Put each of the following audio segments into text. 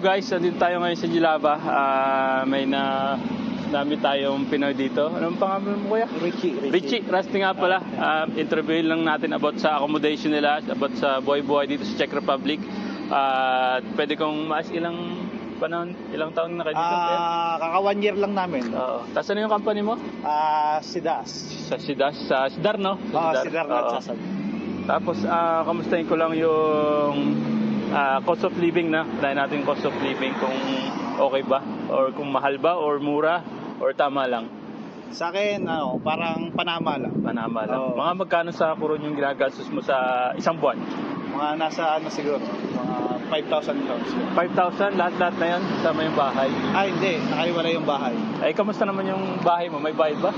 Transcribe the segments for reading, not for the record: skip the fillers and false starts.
guys, nandito tayo ngayon sa Gilaba. Dami tayong Pinoy dito. Anong pangalan mo kuya? Richie, Rusty nga pala. Interview lang natin about sa accommodation nila, about sa buhay-buhay dito sa Czech Republic. Pwede kong maas ilang taon na kayo dito? Kaka 1 year lang namin. Oo. Tapos ano yung company mo? Sidas. Sa Sidar, no? Sidar Oo. na sasad. Tapos, kamustahin ko lang yung cost of living na. Dahil natin cost of living kung okay ba, or kung mahal ba, or mura, or tama lang. Sa akin, parang Panama lang. Panama lang. Oo. Mga magkano sa kuron yung ginagastos mo sa isang buwan? Mga nasa siguro, mga 5,000 pounds. 5,000, lahat na yan, sama yung bahay. Hindi, nakaiwala yung bahay. Ay, kamusta naman yung bahay mo? May bayad ba?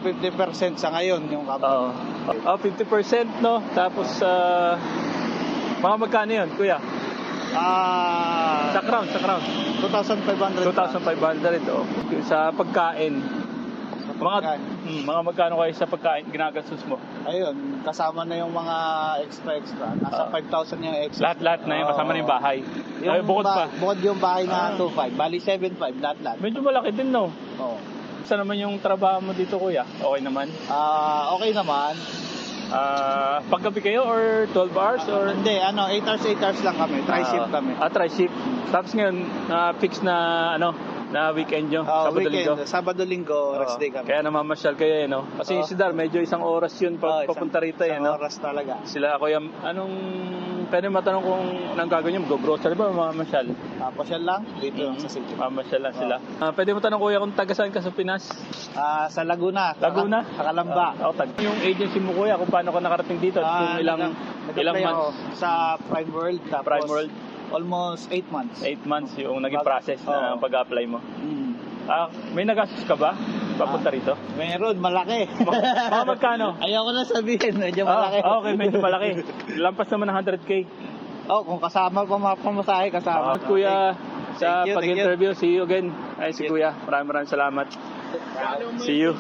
50% sa ngayon yung Oo. 50%, no? Tapos, mga magkano yun, kuya? Sa crown. 2,500. 2,500, oh. Sa pagkain. Pagkain. Mga magkano kayo sa pagkain ginagastos mo? Ayun, kasama na yung mga extra. Nasa 5,000 yung extra. Lahat na yun, kasama na yung bahay. Ay, bukod pa. Bukod yung bahay na 2,500. Bali 7,500 lahat. Medyo malaki din, no? Oo. Saan naman yung trabaho mo dito, kuya? Okay naman? Okay naman. Paggabi kayo or 12 hours? Or Hindi, 8 hours lang kami. Tri-shift kami. Tri-shift. Tapos ngayon, fix na weekend nyo? Weekend, Sabado-Linggo, rest day kami. Kaya namamasyal kayo, no? Kasi yung Sidar, medyo isang oras yun papunta rito, no? Isang oras talaga. Sila, kuya, pwede matanong kung anong gagawin nyo? Go-grocery ba o mamamasyal? Pasyal lang, dito lang sa city. Mamamasyal lang sila. Pwede mo tanong kuya kung taga saan ka sa Pinas? Sa Laguna. Laguna? Sa Calamba. Yung agency mo kuya, kung paano ka nakarating dito at kung ilang months? Sa Prime World. Tapos Prime World? Almost 8 months. 8 months yung naging process na pag-apply mo. May nagastos ka ba papunta rito? Meron, malaki. Mga magkano? Ayoko na sabihin, medyo malaki. Okay, medyo malaki. Lampas naman ng 100K. Kung kasama pamasahe, kasama. Kuya, sa Thank you. pag-interview, see you again. Si Kuya, maraming salamat. See you.